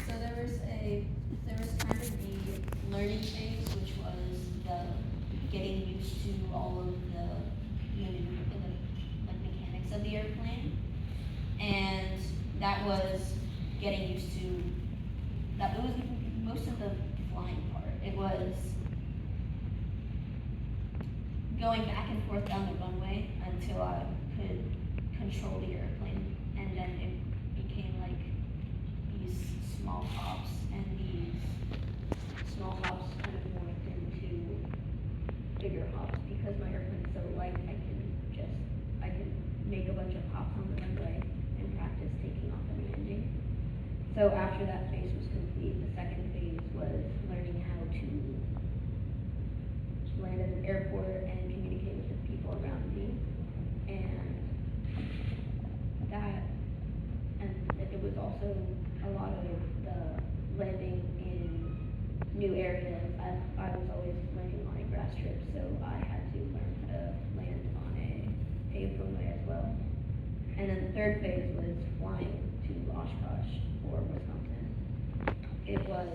So there was kind of the learning phase, which was the getting used to all of the like mechanics of the airplane, and that was getting used to that. It was most of the flying part. It was going back and forth down the runway until I could control the airplane, and then it became like these small hops, and these small hops kind of morphed into bigger hops because my airplane's so light. I can make a bunch of hops on the runway and practice taking off and landing. So after that phase was complete, the second phase was learning how to land at an airport and communicate with the people around me, and it was also a lot of the landing in new areas. I was always landing on a grass strip, so I had to learn how to land on a paved runway as well. And then the third phase was flying to Oshkosh or Wisconsin. It was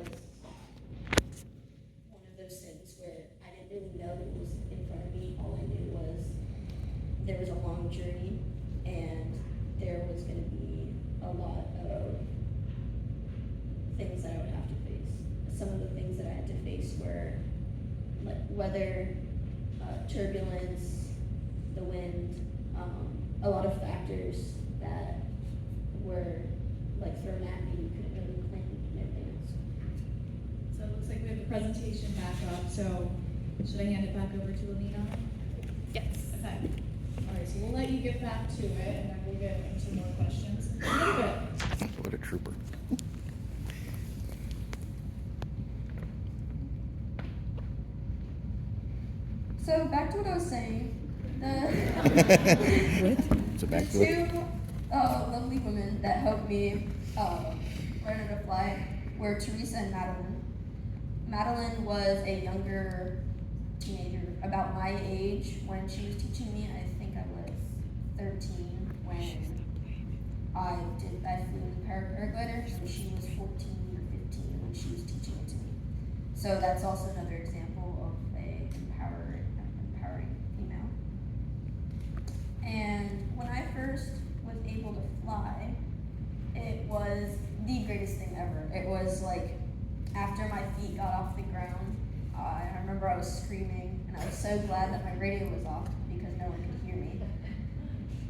one of those things where I didn't really know that it was in front of me. All I knew was there was a long journey, and there was going to be a lot of things that I would have to face. Some of the things that I had to face were like weather, turbulence, the wind, a lot of factors that were like thrown at me. You couldn't really plan in advance. So it looks like we have the presentation back up, so should I hand it back over to Alina? Yes. Okay. All right, so we'll let you get back to it, and then we'll get into more questions in a little bit. What a trooper. So back to what I was saying. So back to the it. two lovely women that helped me learn how to fly were Teresa and Madeline. Madeline was a younger teenager, about my age when she was teaching me. I think I was 13 when I flew in the paraglider, so she was 14 or 15 when she was teaching it to me. So that's also another example of a empowering female. And when I first was able to fly, it was the greatest thing ever. It was like after my feet got off the ground, I remember I was screaming, and I was so glad that my radio was off because no one could hear me.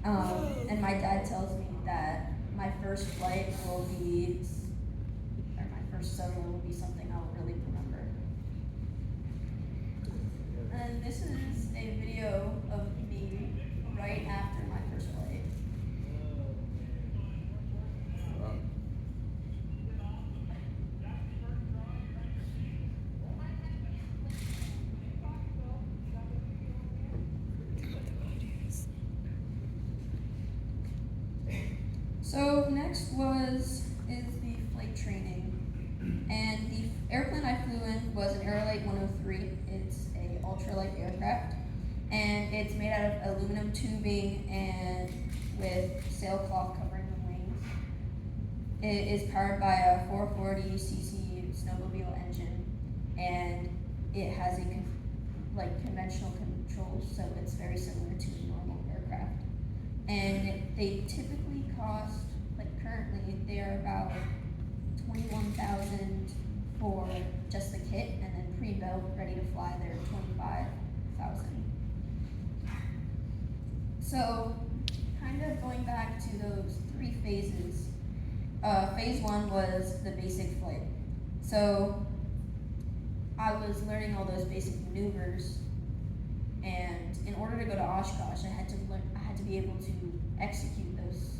And my dad tells me that my first flight will be, or my first solo will be something I'll really remember. And this is a video of me right after my first flight. So next is the flight training, and the airplane I flew in was an Aerolite 103. It's a ultralight aircraft, and it's made out of aluminum tubing and with sailcloth covering the wings. It is powered by a 440cc snowmobile engine, and it has a conventional controls, so it's very similar to a normal aircraft. And they typically cost, currently, they're about $21,000 for just the kit, and then pre-built, ready to fly, they're $25,000. So, kind of going back to those three phases, phase one was the basic flight. So, I was learning all those basic maneuvers, and in order to go to Oshkosh, I had to be able to execute those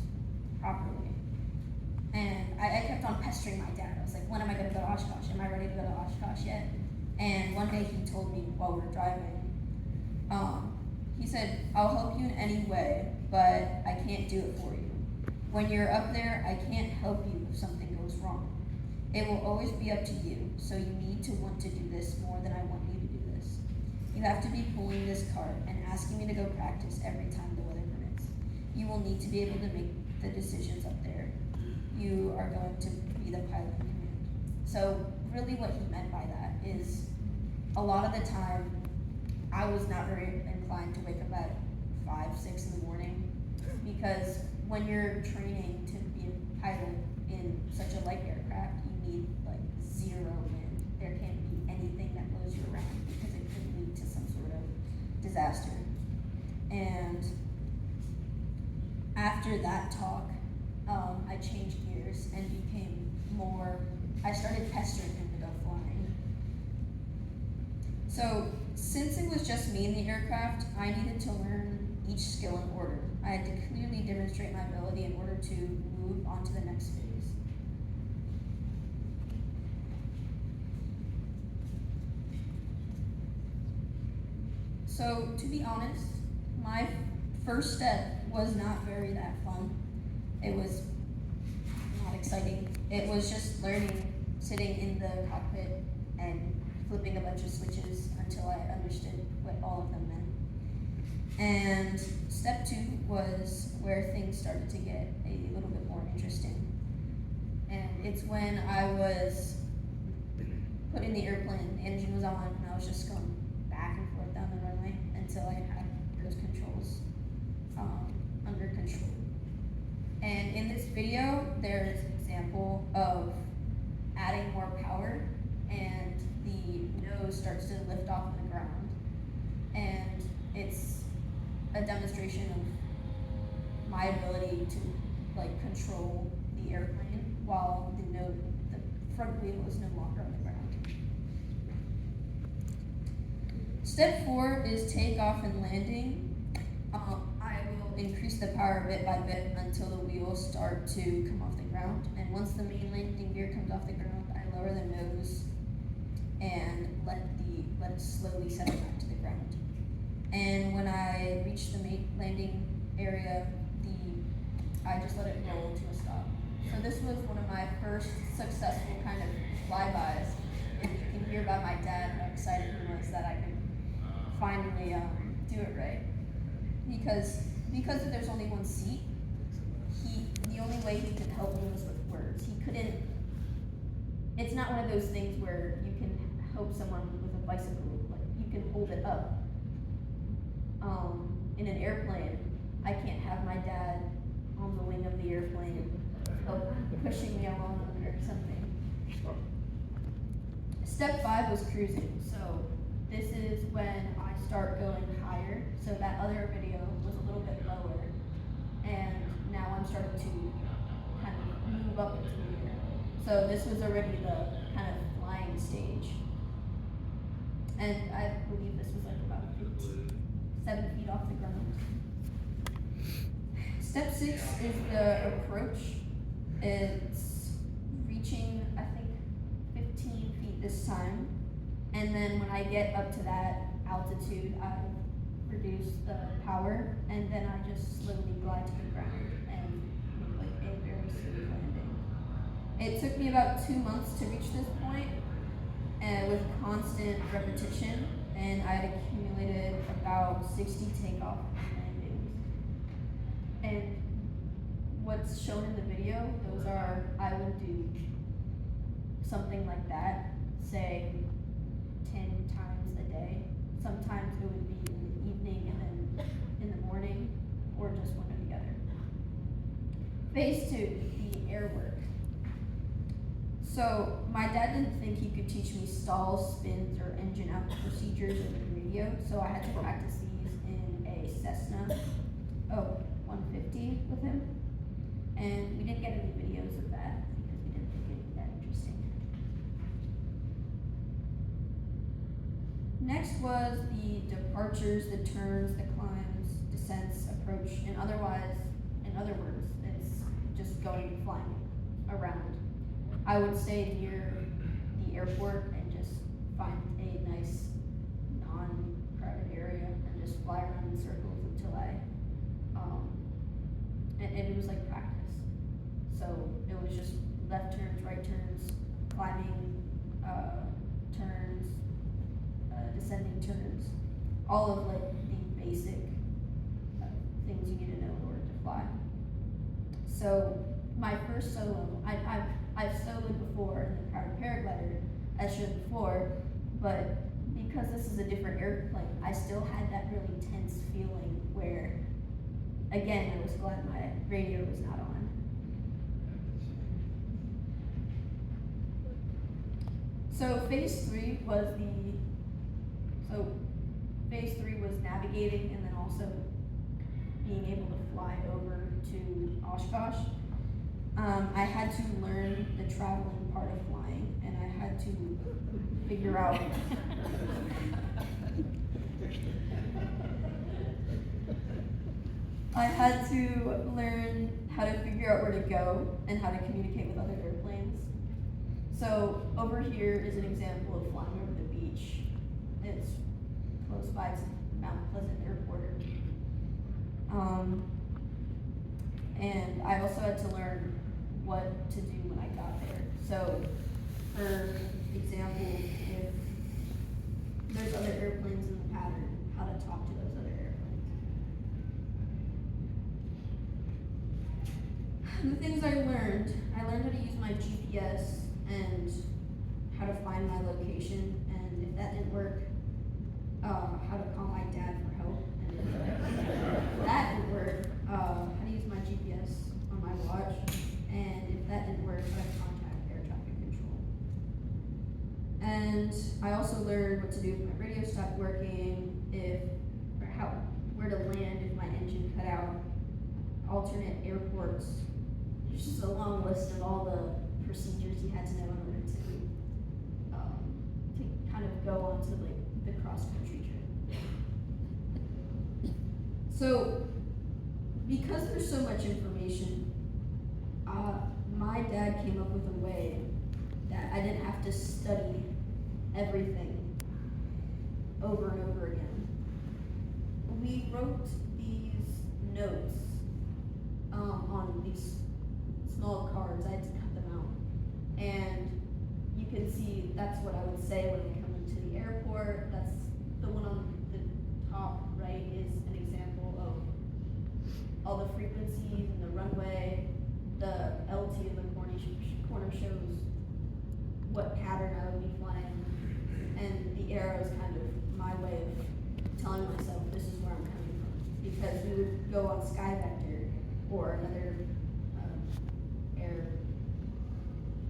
properly. And I kept on pestering my dad. I was like, when am I going to go to Oshkosh? Am I ready to go to Oshkosh yet? And one day he told me while we were driving, he said, I'll help you in any way, but I can't do it for you. When you're up there, I can't help you if something goes wrong. It will always be up to you, so you need to want to do this more than I want you to do this. You have to be pulling this cart and asking me to go practice every time the weather permits. You will need to be able to make the decisions up there. You are going to be the pilot who commands So really what he meant by that is a lot of the time I was not very inclined to wake up at 5, 6 in the morning because when you're training to be a pilot in such a light aircraft, you need like zero wind. There can't be anything that blows you around because it could lead to some sort of disaster. And after that talk, I changed gears and became more, I started pestering him to go flying. So since it was just me in the aircraft, I needed to learn each skill in order. I had to clearly demonstrate my ability in order to move on to the next phase. So to be honest, my first step was not very that fun. It was not exciting. It was just learning, sitting in the cockpit and flipping a bunch of switches until I understood what all of them meant. And step 2 was where things started to get a little bit more interesting. And it's when I was put in the airplane, the engine was on, and I was just going back and forth down the runway until I had those controls under control. And in this video, there's an example of adding more power, and the nose starts to lift off the ground. And it's a demonstration of my ability to like control the airplane while the front wheel is no longer on the ground. Step 4 is takeoff and landing. I will increase the power bit by bit until the wheels start to come off the ground. And once the main landing gear comes off the ground, I lower the nose and let it slowly settle back to the ground. And when I reach the main landing area, I just let it roll to a stop. So this was one of my first successful kind of flybys. And you can hear by my dad how excited he was that I could finally do it right. Because there's only one seat, the only way he could help me was with words. He couldn't. It's not one of those things where you can help someone with a bicycle. Like you can hold it up. In an airplane, I can't have my dad on the wing of the airplane pushing me along or something. Step 5 was cruising. So this is when I start going higher. So that other video was a little bit lower, and now I'm starting to kind of move up into the air. So this was already the kind of flying stage. And I believe this was like about 7 feet off the ground. Step 6 is the approach. It's reaching, I think, 15 feet this time. And then when I get up to that altitude, I reduce the power, and then I just slowly glide to the ground and make like a very smooth landing. It took me about 2 months to reach this point, with constant repetition, and I had accumulated about 60 takeoff and landings. And what's shown in the video, those are, I would do something like that, say 10 times a day. Sometimes it would be in the evening and then in the morning, or just one or the other. Phase 2, the air work. So my dad didn't think he could teach me stalls, spins, or engine out procedures over the radio, so I had to practice these in a Cessna 150 with him. And we didn't get any videos of that because we didn't think it that interesting. Next was the departures, the turns, the climbs, descents, approach, and in other words, it's just going flying around. I would stay near the airport and just find a nice non-crowded area and just fly around in circles until and it was like practice. So it was just left turns, right turns, climbing turns, descending turns, all of like the basic things you need to know in order to fly. So my first solo, I've soloed before. before in the powered paraglider, as shown before, but because this is a different airplane, I still had that really tense feeling where, again, I was glad my radio was not on. So phase three was navigating and then also being able to fly over to Oshkosh. I had to learn the traveling part of flying, and I had to figure out I had to learn how to figure out where to go and how to communicate with other airplanes. So over here is an example of flying over the beach. It's close by to Mount Pleasant Airport. And I also had to learn what to do when I got there. So, for example, if there's other airplanes in the pattern, how to talk to those other airplanes. The things I learned how to use my GPS and how to find my location, and if that didn't work, how to call my dad for help, and if that didn't work, how to use my GPS on my watch, and if that didn't work, how to contact air traffic control. And I also learned what to do if my radio stopped working, where to land if my engine cut out, alternate airports. There's just a long list of all the procedures you had to know in order to kind of go on to like the cross-country trip. So, because there's so much information, my dad came up with a way that I didn't have to study everything over and over again. We wrote these notes on these small cards. I had to cut them out, and you can see that's what I would say when I come into the airport. That's the one on the top right is an example of all the frequencies and the runway. The LT in the corner shows what pattern I would be flying, and the arrow is kind of my way of telling myself this is where I'm coming from, because we would go on Sky Vector or another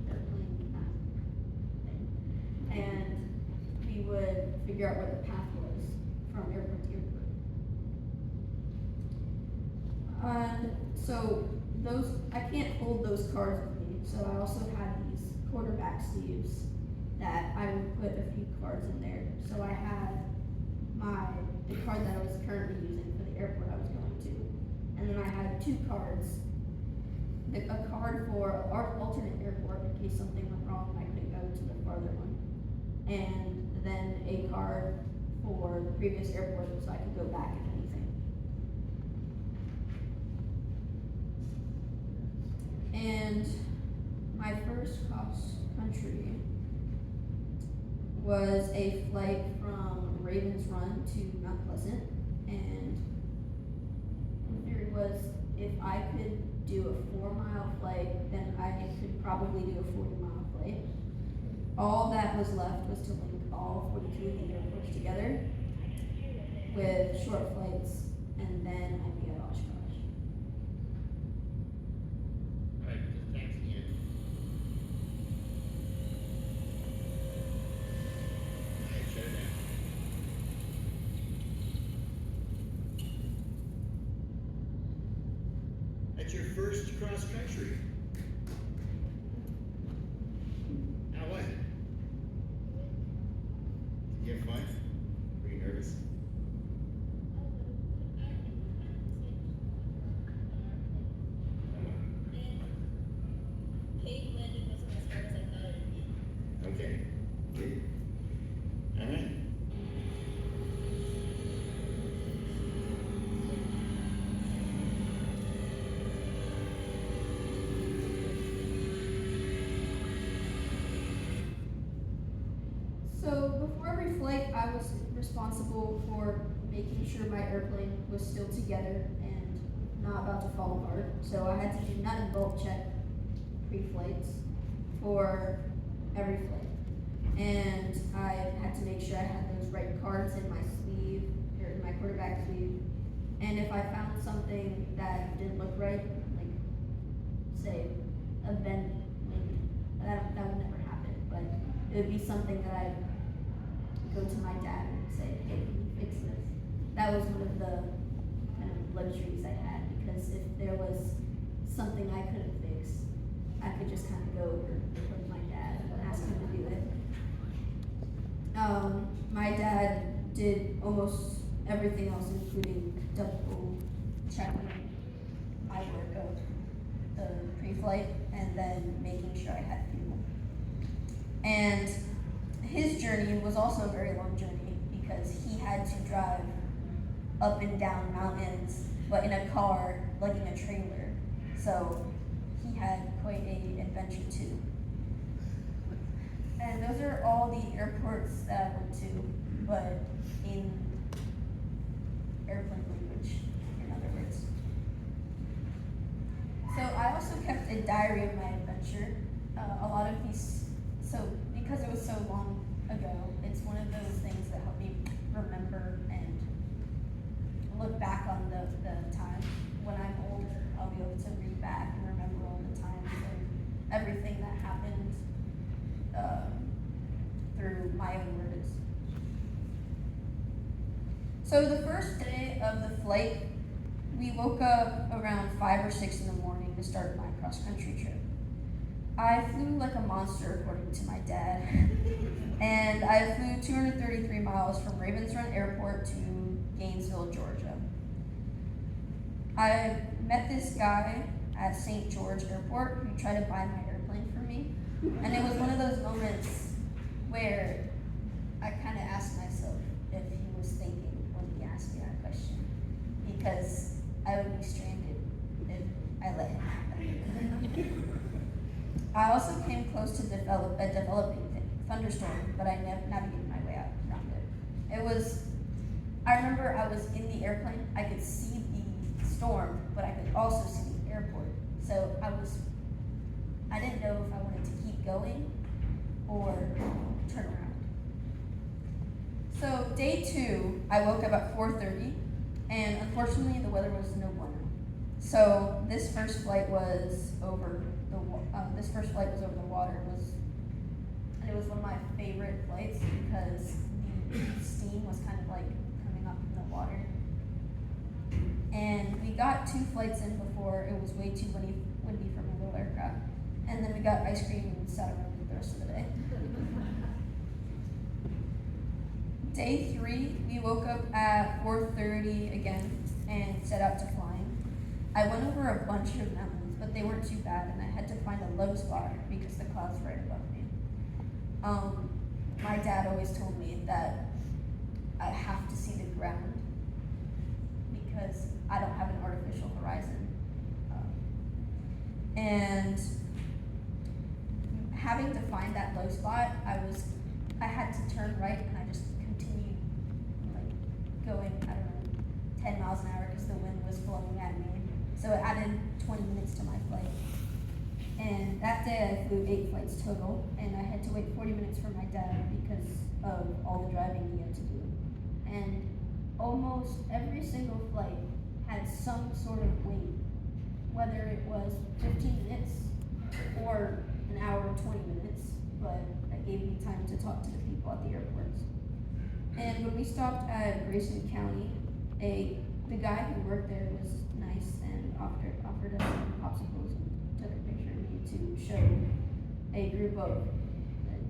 airplane map thing, and we would figure out where the path was from airport to airport. And so I can't hold those cards with me, so I also had these quarterback sleeves that I would put a few cards in there. So I had the card that I was currently using for the airport I was going to, and then I had two cards. A card for our alternate airport in case something went wrong, I couldn't go to the farther one, and then a card for the previous airport so I could go back if anything. And my first cross country was a flight from Ravens Run to Mount Pleasant, and the theory was if I could do a 4-mile flight, then I could probably do a 40-mile flight. All that was left was to link all 42 of the airports together with short flights, and then I'd be at Oshkosh. Alright, thanks again. Alright, shut it down. That's your first cross country. How was it? Did you have fun? Were you nervous? Okay, good. All right. So before every flight, I was responsible for making sure my airplane was still together and not about to fall apart. So I had to do nut and bolt check pre-flights. for every flight. And I had to make sure I had those right cards in my sleeve, or in my quarterback sleeve. And if I found something that didn't look right, like, say, a bend link, that would never happen, but it would be something that I'd go to my dad and say, hey, can you fix this? That was one of the kind of luxuries I had, because if there was something I couldn't fix, I could just kind of go over with my dad and ask him to do it. My dad did almost everything else, including double checking my work of the pre-flight and then making sure I had fuel. And his journey was also a very long journey because he had to drive up and down mountains, but in a car, like in a trailer. So he had quite a adventure too. And those are all the airports that I went to, but in airplane language, in other words. So I also kept a diary of my adventure. A lot of these, so because it was so long ago, it's one of those things that help me remember and look back on the time. When I'm older, I'll be able to read back and remember all the times and everything that happened through my own words. So the first day of the flight, we woke up around 5 or 6 in the morning to start my cross-country trip. I flew like a monster, according to my dad, and I flew 233 miles from Ravens Run Airport to Gainesville, Georgia. I met this guy at St. George Airport who tried to buy my airplane for me, and it was one of those moments where I kind of asked myself if he was thinking when he asked me that question, because I would be stranded if I let him happen. I also came close to developing thunderstorm, but I navigated my way out around it. I remember I was in the airplane, I could see the storm, but I could also see the airport. So I didn't know if I wanted to keep going or turn around. So day 2, I woke up at 4:30, and unfortunately the weather was no bueno. So this first flight was over the water, and it was one of my favorite flights because the steam was kind of like coming up from the water. And we got 2 flights in before it was way too windy for my little aircraft. And then we got ice cream and sat around the rest of the day. Day 3, we woke up at 4:30 again and set out to flying. I went over a bunch of mountains, but they weren't too bad, and I had to find a low spot because the clouds were right above me. My dad always told me that I have to see the ground because I don't have an artificial horizon. And having to find that low spot, I had to turn right, and I just continued going, 10 miles an hour because the wind was blowing at me. So it added 20 minutes to my flight. And that day I flew 8 flights total, and I had to wait 40 minutes for my dad because of all the driving he had to do. And almost every single flight had some sort of wait, whether it was 15 minutes or an hour and 20 minutes, but that gave me time to talk to the people at the airports. And when we stopped at Grayson County, the guy who worked there was nice and offered us some popsicles and took a picture of me to show a group of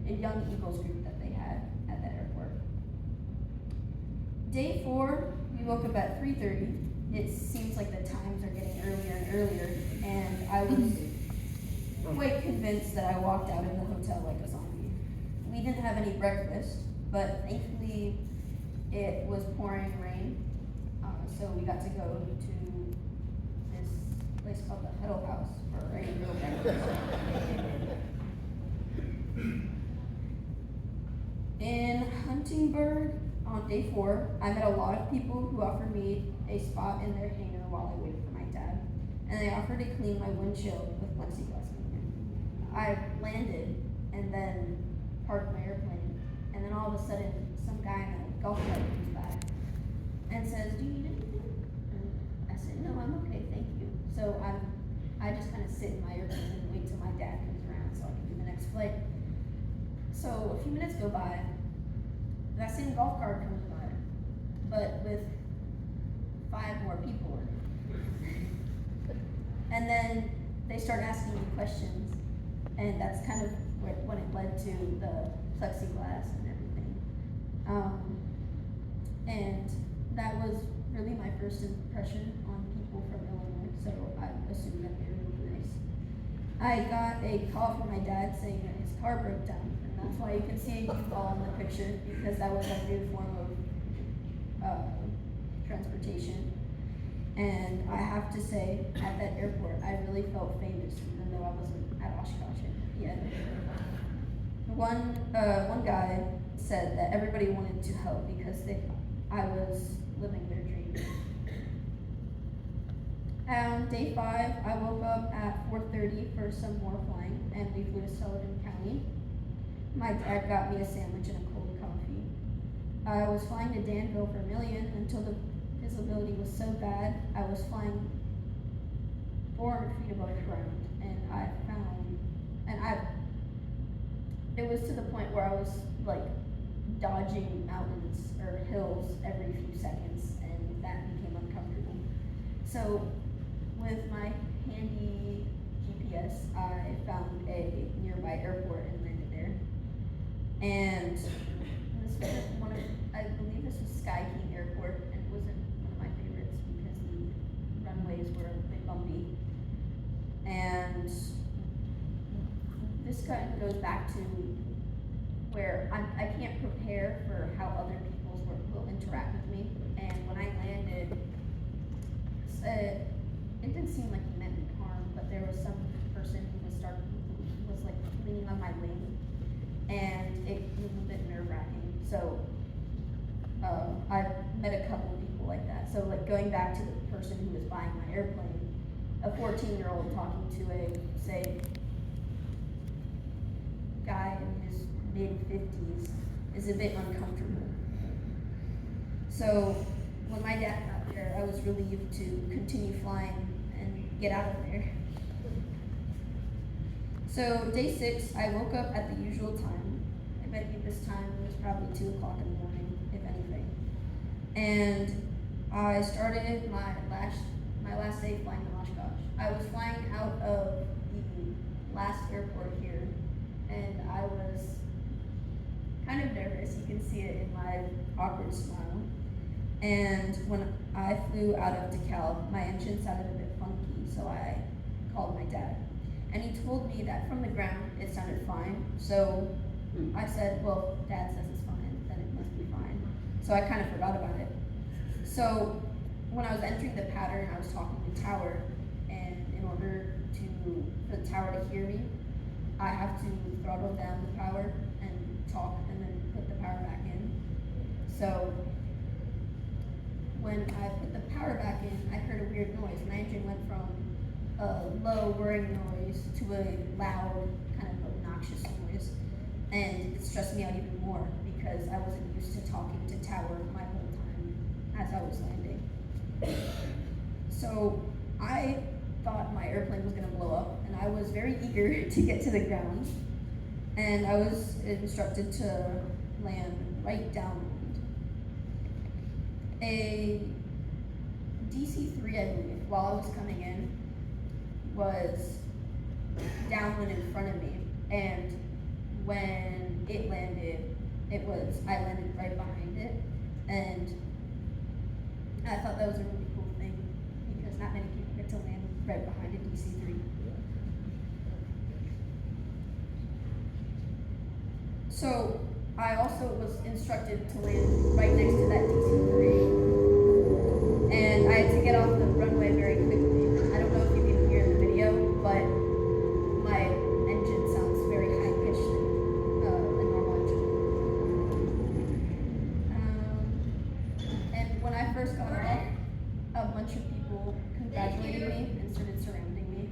a young Eagles group that they had at that airport. Day 4, we woke up at 3:30. It seems like the times are getting earlier and earlier, and I was quite convinced that I walked out of the hotel like a zombie. We didn't have any breakfast, but thankfully it was pouring rain, so we got to go to this place called the Huddle House for a real breakfast. In Huntingburg on day 4, I met a lot of people who offered me a spot in their hangar while I waited for my dad, and they offered to clean my windshield with plexiglass cleaner. I landed and then parked my airplane, and then all of a sudden, some guy in a golf cart comes by and says, "Do you need anything?" And I said, "No, I'm okay, thank you." So I just kind of sit in my airplane and wait till my dad comes around so I can do the next flight. So a few minutes go by, that same golf cart comes by, but with 5 more people in it. And then they start asking me questions, and that's kind of when it led to the plexiglass and everything. And that was really my first impression on people from Illinois, so I assumed that they were really nice. I got a call from my dad saying that his car broke down, and that's why you can see a U-Haul in the picture, because that was a new form of transportation. And I have to say, at that airport, I really felt famous, even though I wasn't at Oshkosh yet. One guy said that everybody wanted to help because I was living their dream. On day 5, I woke up at 4:30 for some more flying, and we flew to Sullivan County. My dad got me a sandwich and a cold coffee. I was flying to Danville, Vermilion, until the visibility was so bad, I was flying 400 feet above the ground, and it was to the point where I was like dodging mountains or hills every few seconds, and that became uncomfortable. So with my handy GPS, I found a nearby airport and landed there. And this was I believe this was Sky King Airport, and it wasn't one of my favorites because the runways were a bit bumpy. And this kind of goes back to where I can't prepare for how other people will interact with me. And when I landed, it didn't seem like he meant me harm, but there was some person who was like leaning on my wing, and it was a bit nerve-wracking. So I've met a couple of people like that. So like going back to the person who was buying my airplane, a 14-year-old talking to a, say, guy in his mid-50s is a bit uncomfortable. So when my dad got there, I was relieved to continue flying and get out of there. So day 6, I woke up at the usual time. I bet you this time it was probably 2 o'clock in the morning, if anything. And I started my last day flying to Oshkosh. I was flying out of the last airport here, and I was kind of nervous. You can see it in my awkward smile. And when I flew out of DeKalb, my engine sounded a bit funky, so I called my dad. And he told me that from the ground it sounded fine. So I said, well, Dad says it's fine, then it must be fine. So I kind of forgot about it. So when I was entering the pattern, I was talking to Tower, and in order for the Tower to hear me, I have to throttle down the power and talk and then put the power back in. So when I put the power back in, I heard a weird noise. My engine went from a low whirring noise to a loud, kind of obnoxious noise. And it stressed me out even more because I wasn't used to talking to Tower my whole time as I was landing. So I thought my airplane was going to blow up, and I was very eager to get to the ground. And I was instructed to land right downwind. A DC-3, I believe, while I was coming in, was downwind in front of me, and when it landed, I landed right behind it, and I thought that was a really cool thing because not many people get to land right behind a DC-3. So I also was instructed to land right next to that DC-3, and I had to get off the runway very quickly. I don't know if you can hear in the video, but my engine sounds very high-pitched than a normal engine. And when I first got off, a bunch of people congratulated me and started surrounding me.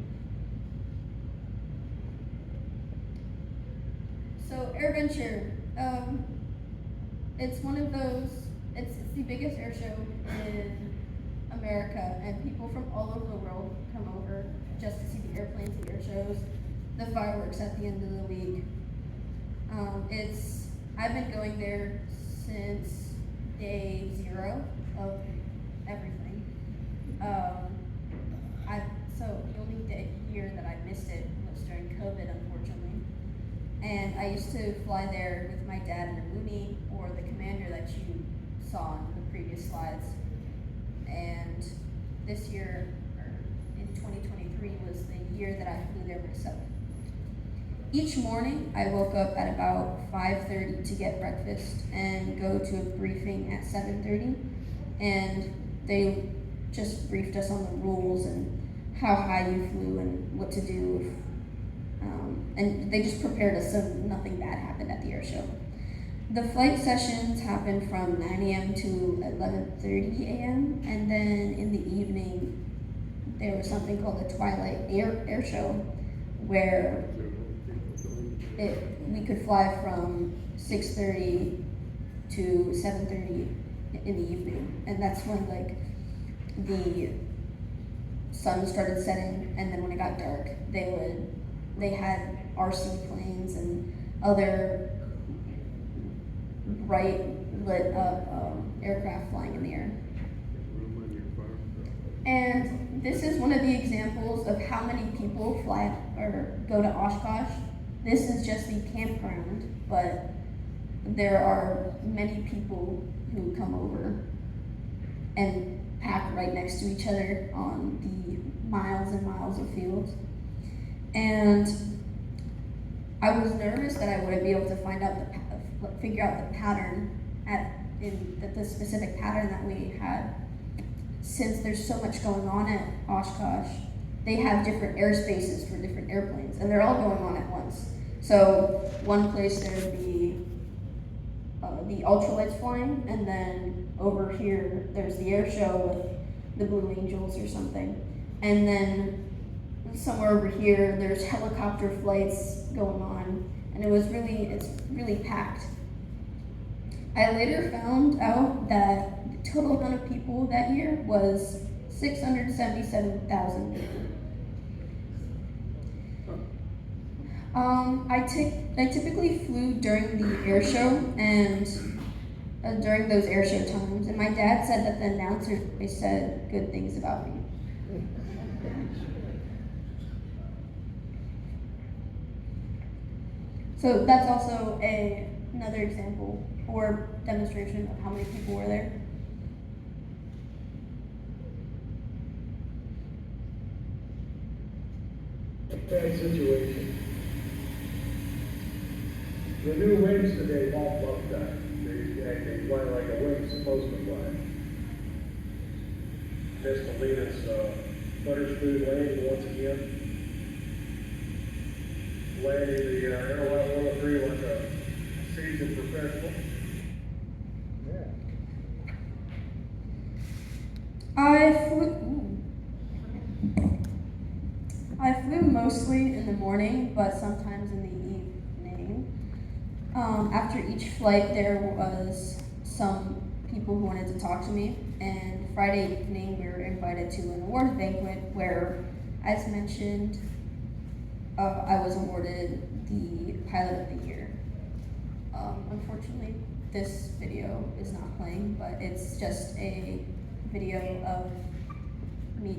So AirVenture, it's one of those. It's the biggest air show in America, and people from all over the world come over just to see the airplanes, the air shows, the fireworks at the end of the week. I've been going there since day 0 of everything. So the only year that I missed it was during COVID, unfortunately. And I used to fly there with my dad in a Mooney or the Commander that you saw in the previous slides. And this year, or in 2023, was the year that I flew there myself. Each morning, I woke up at about 5:30 to get breakfast and go to a briefing at 7:30. And they just briefed us on the rules and how high you flew and what to do. And they just prepared us so nothing bad happened at the air show. The flight sessions happened from 9 a.m. to 11:30 a.m. And then in the evening, there was something called the Twilight Air Show, where we could fly from 6:30 to 7:30 in the evening. And that's when the sun started setting, and then when it got dark, they had RC planes and other bright lit up aircraft flying in the air. And this is one of the examples of how many people fly or go to Oshkosh. This is just the campground, but there are many people who come over and pack right next to each other on the miles and miles of fields. And I was nervous that I wouldn't be able to figure out the pattern the specific pattern that we had. Since there's so much going on at Oshkosh, they have different airspaces for different airplanes, and they're all going on at once. So one place there would be the ultralights flying, and then over here there's the air show with the Blue Angels or something, and then somewhere over here there's helicopter flights going on, and it's really packed. I later found out that the total amount of people that year was 677,000 people. I typically flew during the air show and during those air show times, and my dad said that the announcers said good things about me. So that's also another example or demonstration of how many people were there. Bad situation. The new wings today won't look that. They fly like a wing's supposed to fly. Missed the latest Butterspoon landing once again. Landing the Airline 103 like a seasoned professional. Yeah. I flew mostly in the morning, but sometimes in the evening. After each flight, there was some people who wanted to talk to me, and Friday evening we were invited to an award banquet where, as mentioned, I was awarded the Pilot of the Year. Unfortunately, this video is not playing, but it's just a video of me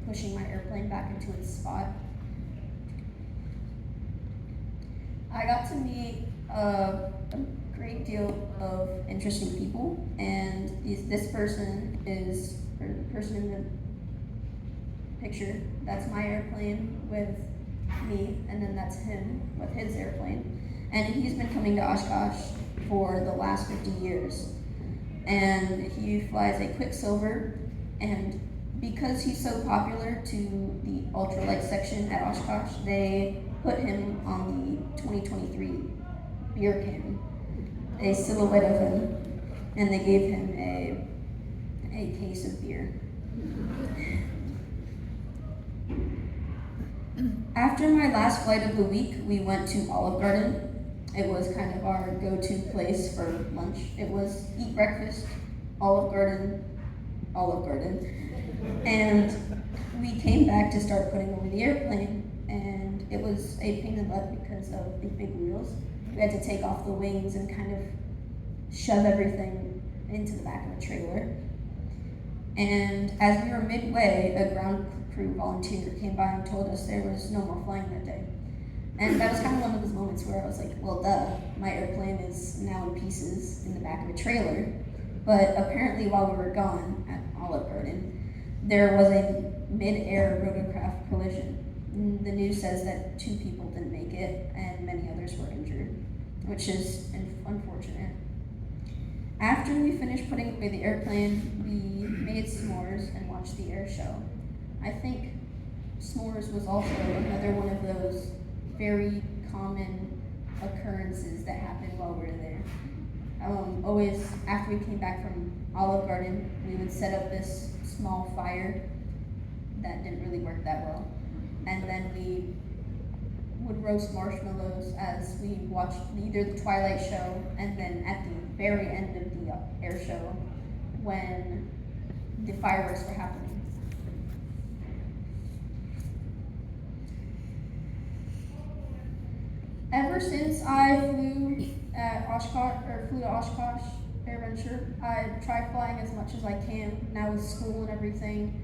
pushing my airplane back into its spot. I got to meet a great deal of interesting people, and this person is, or the person in the picture, that's my airplane with me, and then that's him with his airplane. And he's been coming to Oshkosh for the last 50 years. And he flies a Quicksilver, and because he's so popular to the ultralight section at Oshkosh, they put him on the 2023 beer can, a silhouette of him, and they gave him a case of beer. After my last flight of the week, we went to Olive Garden. It was kind of our go-to place for lunch. It was eat breakfast, Olive Garden, Olive Garden. And we came back to start putting over the airplane, and it was a pain in the butt because of the big wheels. We had to take off the wings and kind of shove everything into the back of a trailer. And as we were midway, a ground crew volunteer came by and told us there was no more flying that day. And that was kind of one of those moments where I was like, well, duh, my airplane is now in pieces in the back of a trailer. But apparently while we were gone at Olive Garden, there was a mid-air rotorcraft collision. The news says that 2 people didn't make it and many others were injured, which is unfortunate. After we finished putting away the airplane, we made s'mores and watched the air show. I think s'mores was also another one of those very common occurrences that happened while we were there. Always, after we came back from Olive Garden, we would set up this small fire that didn't really work that well. And then we would roast marshmallows as we watched either the Twilight show, and then at the very end of the air show, when the fireworks were happening. Ever since I flew to Oshkosh Air Venture, I try flying as much as I can. Now with school and everything,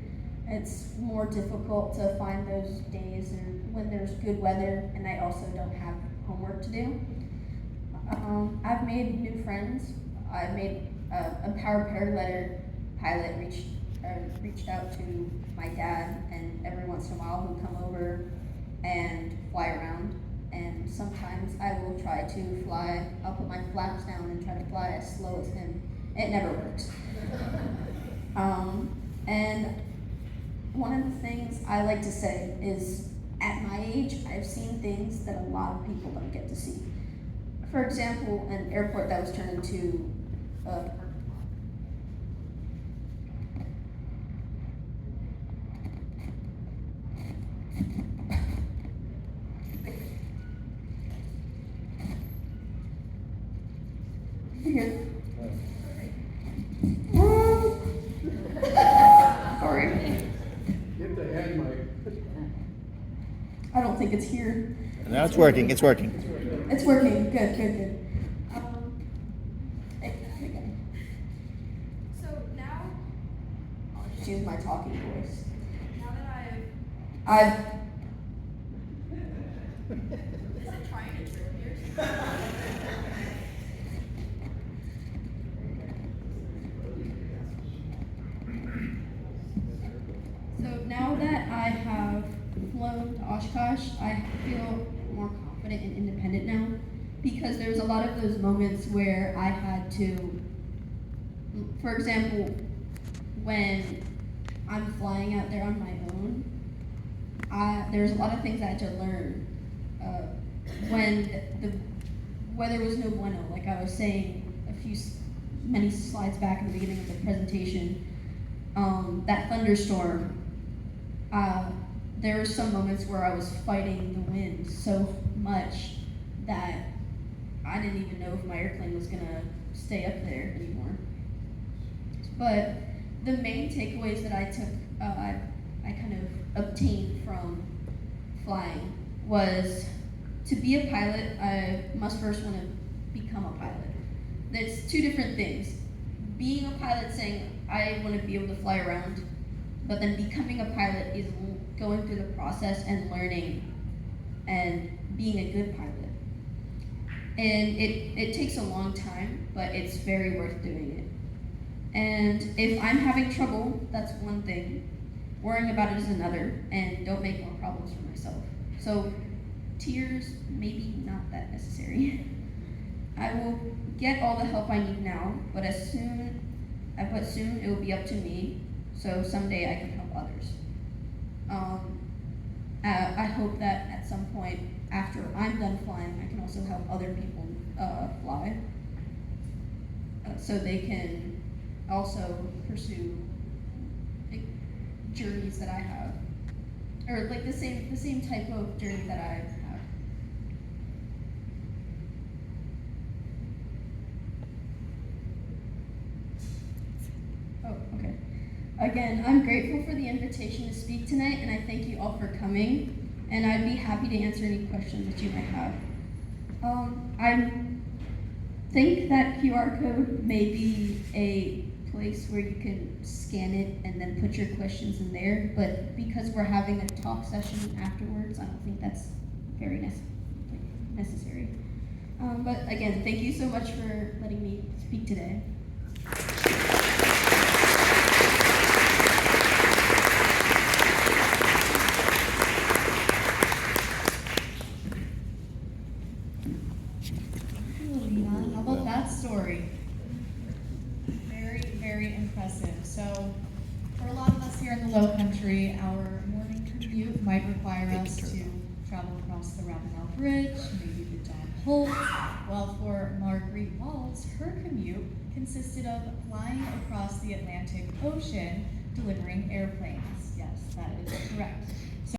it's more difficult to find those days and when there's good weather, and I also don't have homework to do. I've made new friends. I've made a power paraglider pilot reached out to my dad, and every once in a while he'll come over and fly around. And sometimes I will try to fly. I'll put my flaps down and try to fly as slow as him. It never works. And one of the things I like to say is, at my age, I've seen things that a lot of people don't get to see. For example, an airport that was turned into here. Sorry. Get the hand mic. I don't think it's here. Now it's working. It's working. It's working. Good. So now I'll just use my talking voice. Now that I've is it trying to trip here? So now that I have flown to Oshkosh, I feel more confident and independent now, because there's a lot of those moments where I had to, for example, when I'm flying out there on my own, there's a lot of things I had to learn. When the weather was no bueno, like I was saying many slides back in the beginning of the presentation, that thunderstorm, there were some moments where I was fighting the wind so much that I didn't even know if my airplane was gonna stay up there anymore. But the main takeaways that I took, I kind of obtained from flying was, to be a pilot, I must first want to become a pilot. That's 2 different things. Being a pilot, saying I want to be able to fly around, but then becoming a pilot is going through the process and learning and being a good pilot. And it takes a long time, but it's very worth doing it. And if I'm having trouble, that's one thing. Worrying about it is another, and don't make more problems for myself. So tears, maybe not that necessary. I will get all the help I need now, but soon it will be up to me, so someday I can help others. I hope that at some point after I'm done flying, I can also help other people fly, so they can also pursue journeys that I have. or like the same type of journey that I have. Oh, okay. Again, I'm grateful for the invitation to speak tonight, and I thank you all for coming. And I'd be happy to answer any questions that you might have. I think that QR code may be a place where you can scan it and then put your questions in there, but because we're having a talk session afterwards, I don't think that's very necessary. But again, thank you so much for letting me speak today. How about that story? Very, very impressive. So, for a lot of us here in the Low Country, our morning commute might require us to travel across the Ravenel Bridge, maybe the Dam Holt. While for Marguerite Waltz, her commute consisted of flying across the Atlantic Ocean, delivering airplanes. Yes, that is correct.